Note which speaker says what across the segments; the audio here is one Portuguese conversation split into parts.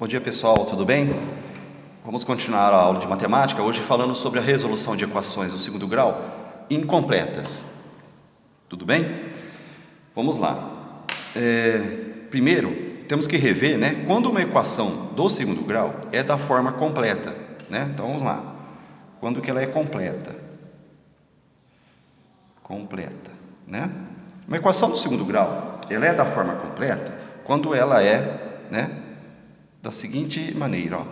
Speaker 1: Bom dia pessoal, tudo bem? Vamos continuar a aula de matemática, hoje falando sobre a resolução de equações do segundo grau incompletas. Tudo bem? Vamos lá. Primeiro, temos que rever, quando uma equação do segundo grau é da forma completa, Então vamos lá. Quando que ela é completa? Uma equação do segundo grau, ela é da forma completa quando ela é, da seguinte maneira,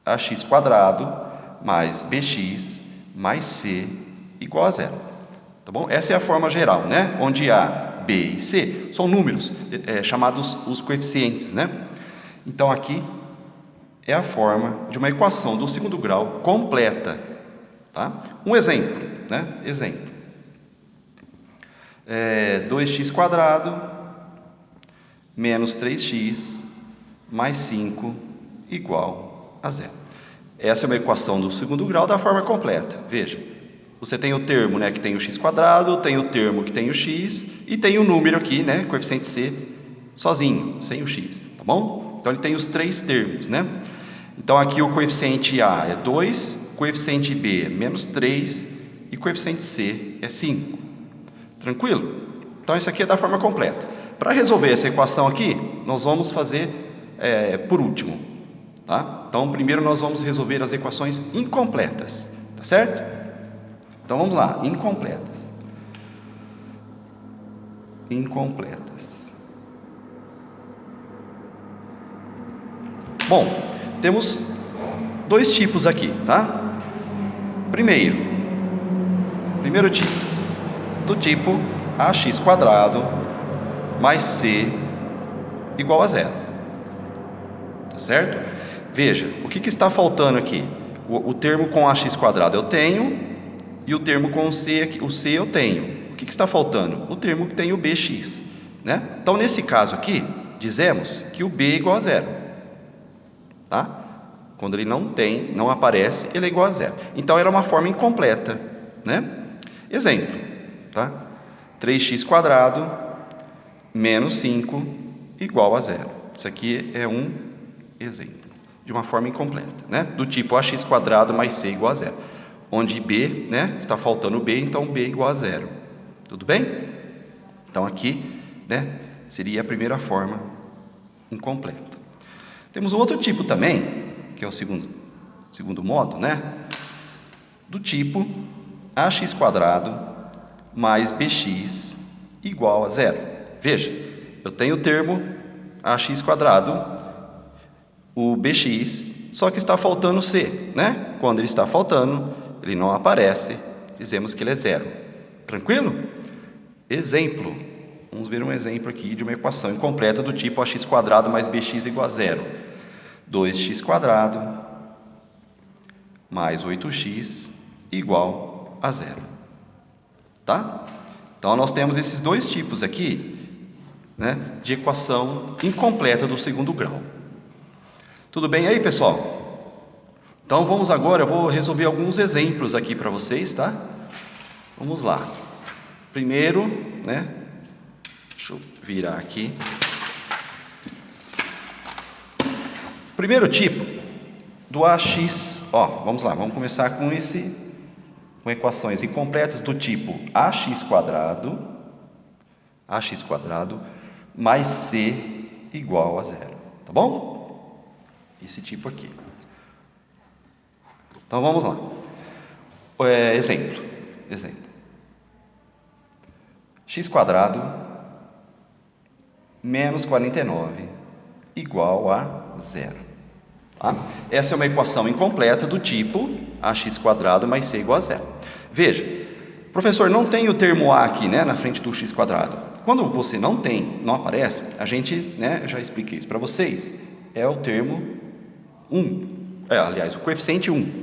Speaker 1: ax² mais bx mais c igual a zero. Tá bom? Essa é a forma geral, onde a, b e c são números chamados os coeficientes, Então aqui é a forma de uma equação do segundo grau completa, tá? Um exemplo, Exemplo. 2x² menos 3x mais 5 igual a zero. Essa é uma equação do segundo grau da forma completa. Veja, você tem o termo, que tem o x², tem o termo que tem o x e tem o número aqui, coeficiente c, sozinho, sem o x, tá bom? Então ele tem os três termos, Então aqui o coeficiente a é 2, coeficiente b é menos 3 e coeficiente c é 5. Tranquilo? Então isso aqui é da forma completa. Para resolver essa equação aqui, nós vamos fazer por último, tá? Então primeiro nós vamos resolver as equações incompletas, tá certo? Então vamos lá, incompletas. Bom, temos dois tipos aqui, tá? Primeiro tipo, do tipo ax² mais c igual a zero, tá certo? Veja, o que está faltando aqui? O termo com ax² eu tenho e o termo com o c eu tenho. O que está faltando? O termo que tem o bx, Então nesse caso aqui, dizemos que o b é igual a zero, tá? Quando ele não aparece, ele é igual a zero. Então era uma forma incompleta, Exemplo, tá? 3x² menos 5 igual a zero. Isso aqui é um exemplo de uma forma incompleta, do tipo ax² mais c igual a zero, onde b, está faltando b, então b igual a zero. Tudo bem? Então aqui, seria a primeira forma incompleta. Temos um outro tipo também, que é o segundo modo, do tipo ax² mais bx igual a zero. Veja, eu tenho o termo ax², o bx, só que está faltando c, Quando ele está faltando, ele não aparece, dizemos que ele é zero. Tranquilo? Exemplo. Vamos ver um exemplo aqui de uma equação incompleta do tipo ax² mais bx igual a zero. 2x² mais 8x igual a zero. Tá? Então nós temos esses dois tipos aqui, de equação incompleta do segundo grau. Tudo bem aí, pessoal? Então vamos agora, eu vou resolver alguns exemplos aqui para vocês, tá? Vamos lá. Primeiro, deixa eu virar aqui. Primeiro tipo do ax, vamos lá, vamos começar com equações incompletas do tipo ax² mais c igual a zero, tá bom? Esse tipo aqui. Então vamos lá. Exemplo. x² menos 49 igual a zero. Tá? Essa é uma equação incompleta do tipo ax² mais c igual a zero. Veja, professor, não tem o termo a aqui, na frente do x². Quando você não aparece, a gente, já expliquei isso para vocês, é o termo 1. Aliás, o coeficiente 1,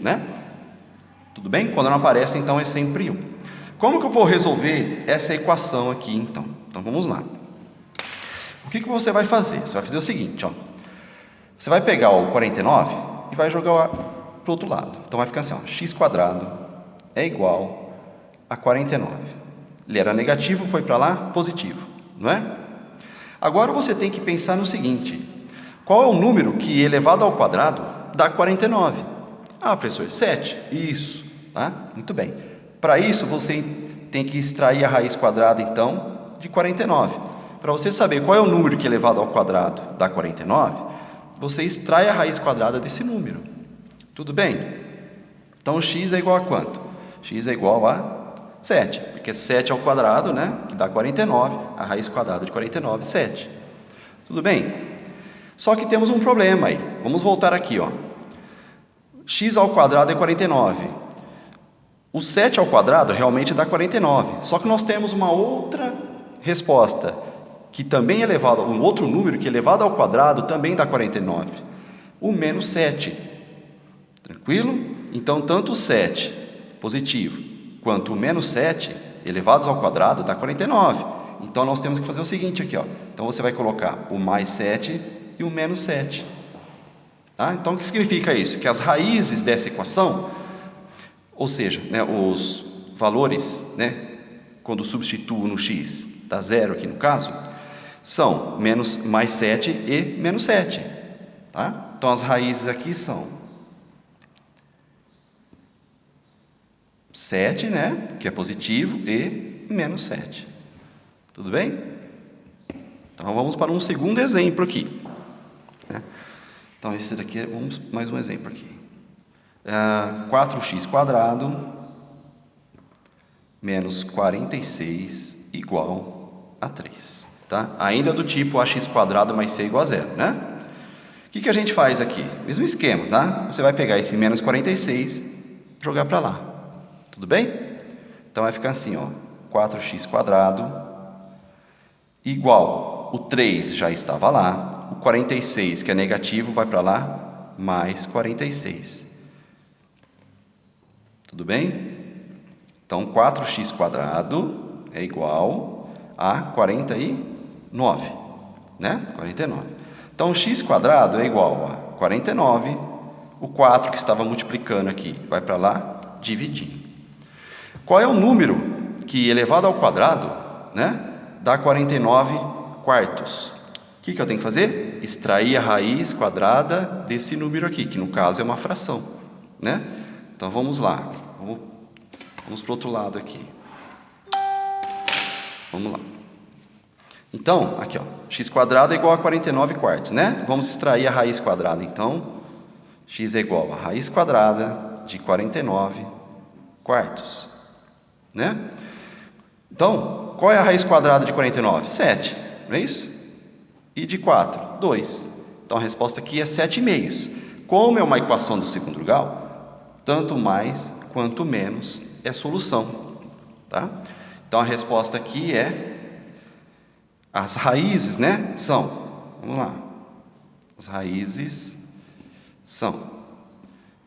Speaker 1: Tudo bem? Quando não aparece, então é sempre 1. Como que eu vou resolver essa equação aqui, então? Então vamos lá. O que você vai fazer? Você vai fazer o seguinte, Você vai pegar o 49 e vai jogar para o outro lado. Então vai ficar assim, x² é igual a 49. Ele era negativo, foi para lá, positivo, não é? Agora você tem que pensar no seguinte: Qual é o número que elevado ao quadrado dá 49? Ah, professor, 7. Isso, tá? Muito bem. Para isso, você tem que extrair a raiz quadrada, então, de 49. Para você saber qual é o número que elevado ao quadrado dá 49, você extrai a raiz quadrada desse número. Tudo bem? Então, x é igual a quanto? X é igual a 7, porque 7 ao quadrado, né, que dá 49, a raiz quadrada de 49 é 7. Tudo bem? Só que temos um problema aí. Vamos voltar aqui, ó. X ao quadrado é 49. O 7 ao quadrado realmente dá 49. Só que nós temos uma outra resposta, que também é elevado, um outro número que elevado ao quadrado também dá 49. O menos 7. Tranquilo? Então, tanto o 7 positivo quanto o menos 7 elevados ao quadrado dá 49. Então, nós temos que fazer o seguinte aqui, ó. Então, você vai colocar o mais 7 e o menos 7. Tá? Então, o que significa isso? Que as raízes dessa equação, ou seja, né, os valores, né, quando substituo no x, dá zero aqui no caso, são mais 7 e menos 7. Tá? Então, as raízes aqui são 7, né, que é positivo, e menos 7. Tudo bem? Então, vamos para um segundo exemplo aqui. Então, esse daqui, vamos mais um exemplo aqui. 4x quadrado menos 46 igual a 3. Tá? Ainda do tipo ax quadrado mais c igual a 0, né? O que a gente faz aqui? Mesmo esquema, tá? Você vai pegar esse menos 46 e jogar para lá. Tudo bem? Então, vai ficar assim, ó. 4x quadrado igual, o 3 já estava lá, o 46, que é negativo, vai para lá, mais 46. Tudo bem? Então, 4x quadrado é igual a 49, né? 49. Então, x quadrado é igual a 49, o 4 que estava multiplicando aqui, vai para lá, dividindo. Qual é o número que, elevado ao quadrado, né, dá 49 quartos? O que eu tenho que fazer? Extrair a raiz quadrada desse número aqui, que no caso é uma fração, né? Então, vamos lá. Vamos para o outro lado aqui. Vamos lá. Então, aqui, ó, x quadrado é igual a 49 quartos, né? Vamos extrair a raiz quadrada. Então, x é igual a raiz quadrada de 49 quartos, né? Então, qual é a raiz quadrada de 49? 7, não é isso? E de 4? 2. Então, a resposta aqui é 7,5. Como é uma equação do segundo grau, tanto mais quanto menos é solução. Tá? Então, a resposta aqui é... As raízes, né? São... Vamos lá. As raízes são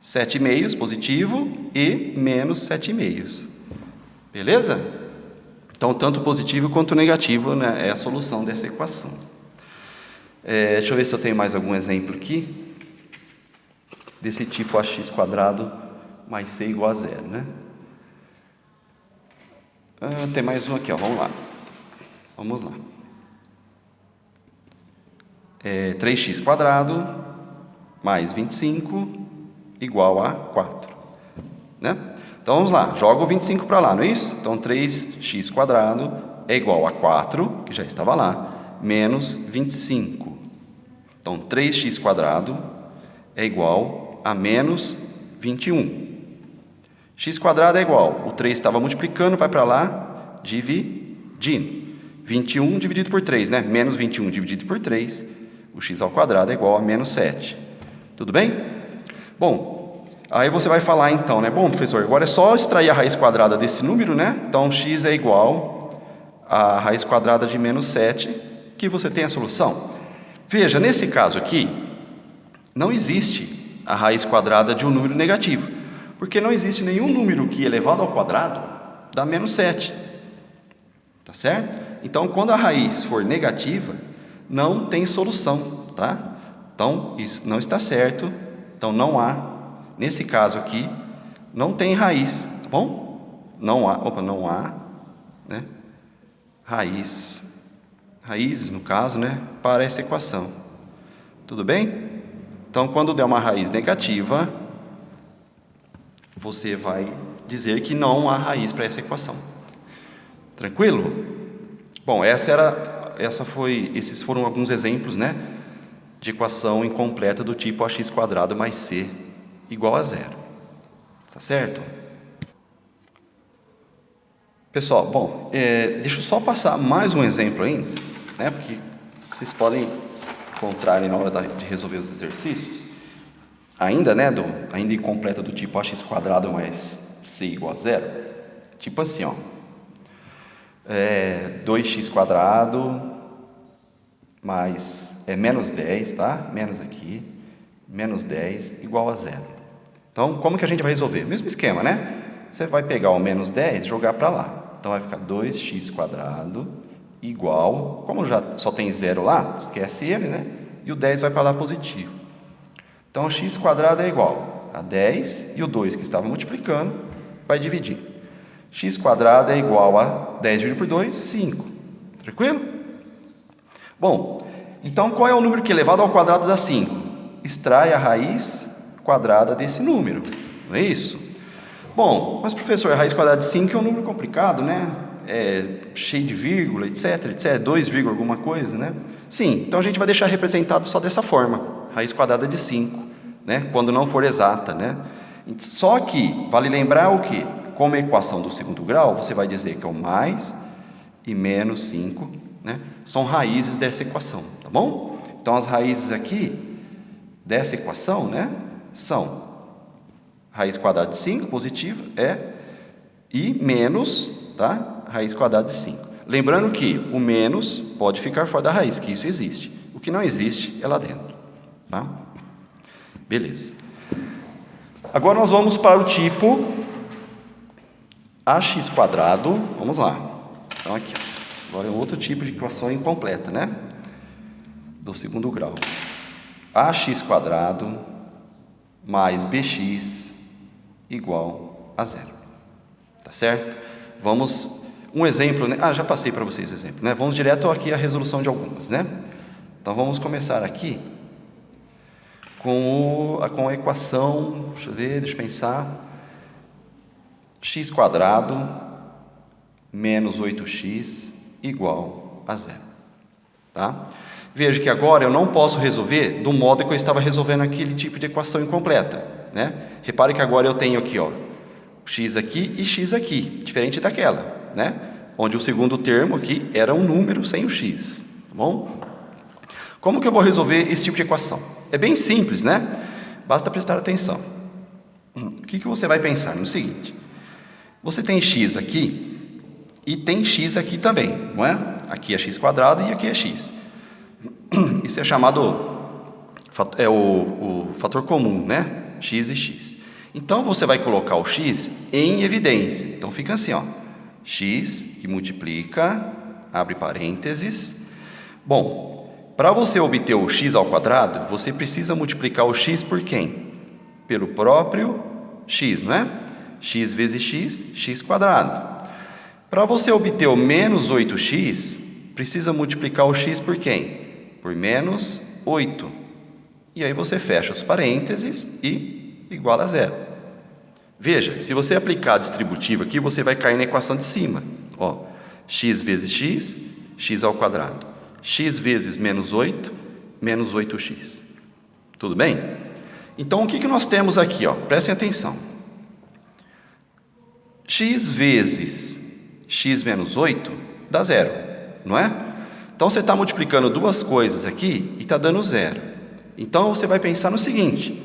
Speaker 1: 7,5 positivo e menos 7,5. Beleza? Então, tanto positivo quanto negativo, né, é a solução dessa equação. Deixa eu ver se eu tenho mais algum exemplo aqui. Desse tipo ax quadrado mais c igual a 0, né? Tem mais um aqui, ó. Vamos lá. Vamos lá. 3x quadrado mais 25 igual a 4, né? Então, vamos lá. Joga o 25 para lá, não é isso? Então, 3x quadrado é igual a 4, que já estava lá, menos 25. Então, 3x quadrado é igual a menos 21. X quadrado é igual, o 3 estava multiplicando, vai para lá, dividindo. 21 dividido por 3, né? Menos 21 dividido por 3, o x ao quadrado é igual a menos 7. Tudo bem? Bom, aí você vai falar então, né? Bom, professor, agora é só extrair a raiz quadrada desse número, né? Então, x é igual a raiz quadrada de menos 7, que você tem a solução. Veja, nesse caso aqui, não existe a raiz quadrada de um número negativo, porque não existe nenhum número que, elevado ao quadrado, dá menos 7. Tá certo? Então, quando a raiz for negativa, não tem solução, tá? Então, isso não está certo. Então, não há, nesse caso aqui, não tem raiz, tá bom? Não há, né? Raízes no caso, né? Para essa equação. Tudo bem? Então, quando der uma raiz negativa, você vai dizer que não há raiz para essa equação. Tranquilo? Bom, esses foram alguns exemplos, né, de equação incompleta do tipo ax² mais c igual a zero. Tá certo? Pessoal, bom, deixa eu só passar mais um exemplo aí, né, porque vocês podem encontrar na hora de resolver os exercícios, ainda incompleta do tipo ax² mais c igual a zero, tipo assim, ó, 2x² mais menos 10, tá? Menos aqui, menos 10 igual a zero. Então, como que a gente vai resolver? Mesmo esquema, né? Você vai pegar o menos 10 e jogar para lá. Então, vai ficar 2x² igual, como já só tem zero lá, esquece ele, né? E o 10 vai para lá positivo. Então, x² é igual a 10 e o 2 que estava multiplicando vai dividir. x² é igual a 10 dividido por 2, 5. Tranquilo? Bom, então qual é o número que elevado ao quadrado dá 5? Extrai a raiz quadrada desse número, não é isso? Bom, mas professor, a raiz quadrada de 5 é um número complicado, né? Cheio de vírgula, etc, 2, alguma coisa, né? Sim, então a gente vai deixar representado só dessa forma, raiz quadrada de 5, né? Quando não for exata, né? Só que, vale lembrar o quê? Como a equação do segundo grau, você vai dizer que é o mais e menos 5, né? São raízes dessa equação, tá bom? Então, as raízes aqui dessa equação, né, são raiz quadrada de 5, positiva, e menos, tá? Raiz quadrada de 5. Lembrando que o menos pode ficar fora da raiz, que isso existe. O que não existe é lá dentro, tá? Beleza. Agora nós vamos para o tipo ax², vamos lá. Então aqui, ó. Agora é outro tipo de equação incompleta, né? Do segundo grau. ax² mais bx igual a zero. Tá certo? Vamos, um exemplo, né? Já passei para vocês o exemplo, né? Vamos direto aqui à resolução de algumas, né? Então vamos começar aqui com a equação, deixa eu pensar, x² menos 8x igual a zero, tá? Veja que agora eu não posso resolver do modo que eu estava resolvendo aquele tipo de equação incompleta, né? Repare que agora eu tenho aqui, ó, x aqui e x aqui, diferente daquela, né? Onde o segundo termo aqui era um número sem o x, tá bom? Como que eu vou resolver esse tipo de equação? É bem simples, né? Basta prestar atenção. O que você vai pensar? No seguinte: você tem x aqui e tem x aqui também, não é? Aqui é x² e aqui é x. Isso é chamado o fator comum, né? X e x. Então você vai colocar o x em evidência. Então fica assim, ó, x que multiplica, abre parênteses. Bom, para você obter o x ao quadrado, você precisa multiplicar o x por quem? Pelo próprio x, não é? X vezes x, x². Para você obter o menos 8x, precisa multiplicar o x por quem? Por menos 8. E aí você fecha os parênteses e iguala a zero. Veja, se você aplicar a distributiva aqui, você vai cair na equação de cima. Ó, x vezes x, x ao quadrado. X vezes menos 8, menos 8x. Tudo bem? Então, o que nós temos aqui? Ó? Prestem atenção. X vezes x menos 8 dá zero, não é? Então, você está multiplicando duas coisas aqui e está dando zero. Então, você vai pensar no seguinte: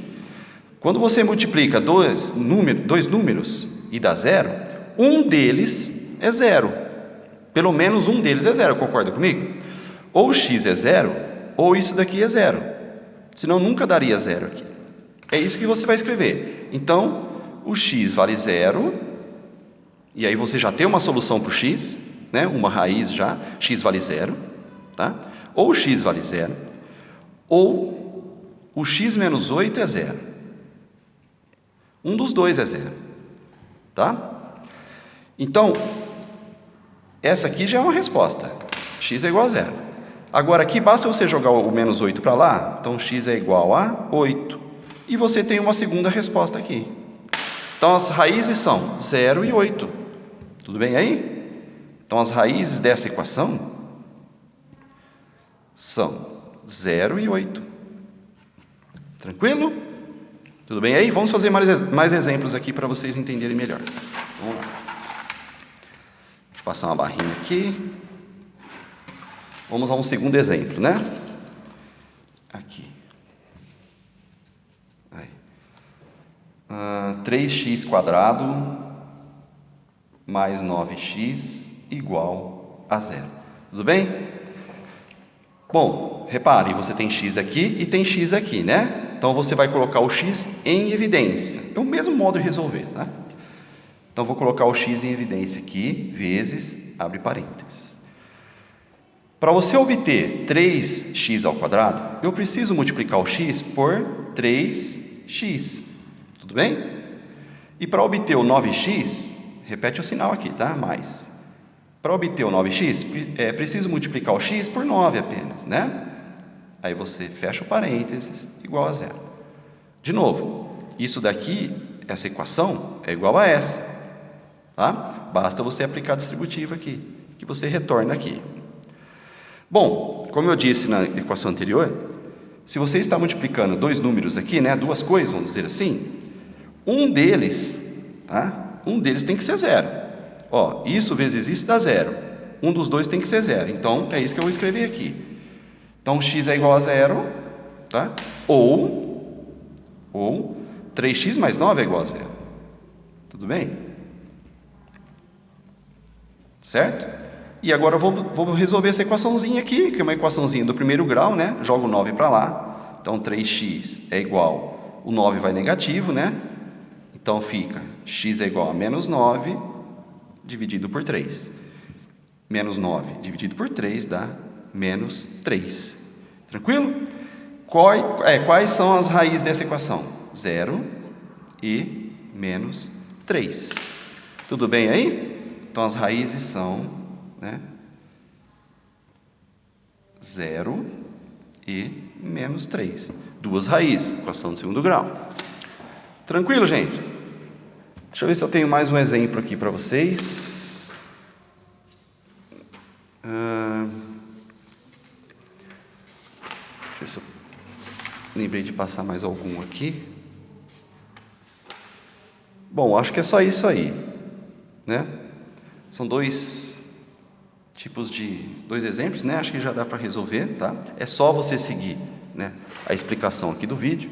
Speaker 1: quando você multiplica dois números e dá zero, um deles é zero. Pelo menos um deles é zero, concorda comigo? Ou x é zero, ou isso daqui é zero. Senão, nunca daria zero aqui. É isso que você vai escrever. Então, o x vale zero, e aí você já tem uma solução para o x, né? Uma raiz já, x vale zero, tá? Ou o x vale zero, ou o x menos 8 é zero. Um dos dois é zero, tá? Então, essa aqui já é uma resposta. X é igual a zero. Agora aqui basta você jogar o menos 8 para lá, então x é igual a 8. E você tem uma segunda resposta aqui. Então as raízes são 0 e 8. Tudo bem aí? Então as raízes dessa equação são 0 e 8. Tranquilo? Tudo bem aí? Vamos fazer mais exemplos aqui para vocês entenderem melhor. Vamos lá. Deixa eu passar uma barrinha aqui. Vamos a um segundo exemplo, né? Aqui. 3x² mais 9x igual a 0. Tudo bem? Bom, reparem, você tem x aqui e tem x aqui, né? Então você vai colocar o x em evidência. É o mesmo modo de resolver, tá? Então vou colocar o x em evidência aqui, vezes, abre parênteses. Para você obter 3x², eu preciso multiplicar o x por 3x. Tudo bem? E para obter o 9x, repete o sinal aqui, tá? Mais. Para obter o 9x, é preciso multiplicar o x por 9 apenas, né? Aí você fecha o parênteses, igual a 0. De novo, isso daqui, essa equação, é igual a essa, tá? Basta você aplicar a distributiva aqui, que você retorna aqui. Bom, como eu disse na equação anterior, se você está multiplicando dois números aqui, né? Duas coisas, vamos dizer assim, um deles, tá? Um deles tem que ser 0. Ó, isso vezes isso dá 0. Um dos dois tem que ser 0. Então, é isso que eu vou escrever aqui. Então, x é igual a 0, tá? Ou 3x mais 9 é igual a 0. Tudo bem? Certo? E agora eu vou resolver essa equaçãozinha aqui, que é uma equaçãozinha do primeiro grau, né? Jogo o 9 para lá. Então, 3x é igual, o 9 vai negativo, né? Então, fica x é igual a menos 9 dividido por 3. Menos 9 dividido por 3 dá menos 3. Tranquilo? Quais são as raízes dessa equação? 0 e menos 3. Tudo bem aí? Então, as raízes são, né, 0 e menos 3. Duas raízes, equação de segundo grau. Tranquilo, gente? Deixa eu ver se eu tenho mais um exemplo aqui para vocês. Deixa eu ver se eu lembrei de passar mais algum aqui. Bom, acho que é só isso aí, né? São dois exemplos, né? Acho que já dá para resolver, tá? É só você seguir, né, a explicação aqui do vídeo.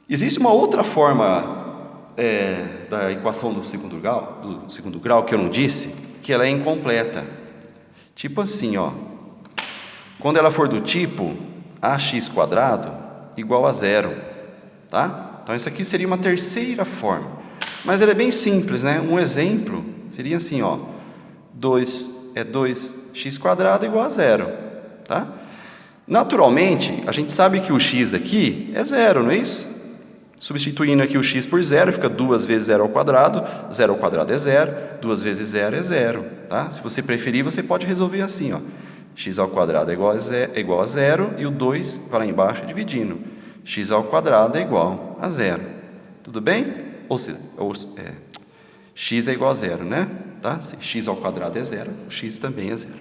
Speaker 1: Existe uma outra forma da equação do segundo grau que eu não disse, que ela é incompleta. Tipo assim, ó. Quando ela for do tipo ax² igual a 0, tá? Então, isso aqui seria uma terceira forma. Mas ela é bem simples, né? Um exemplo seria assim, ó. 2x² igual a 0, tá? Naturalmente, a gente sabe que o x aqui é 0, não é isso? Substituindo aqui o x por 0, fica 2 vezes 0 ao quadrado. 0 ao quadrado é 0, 2 vezes 0 é 0, tá? Se você preferir, você pode resolver assim, ó. X ao quadrado é igual a 0 e o 2 vai lá embaixo dividindo. X ao quadrado é igual a 0. Tudo bem? Ou seja, x é igual a 0, né? Tá? Se x ao quadrado é 0, o x também é 0.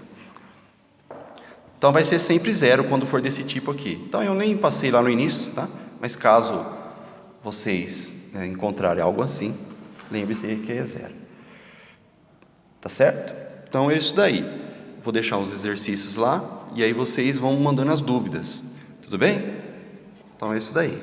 Speaker 1: Então, vai ser sempre 0 quando for desse tipo aqui. Então, eu nem passei lá no início, tá? Mas caso vocês encontrarem algo assim, lembre-se que é 0. Tá certo? Então, é isso daí. Vou deixar os exercícios lá, e aí vocês vão mandando as dúvidas. Tudo bem? Então, é isso daí.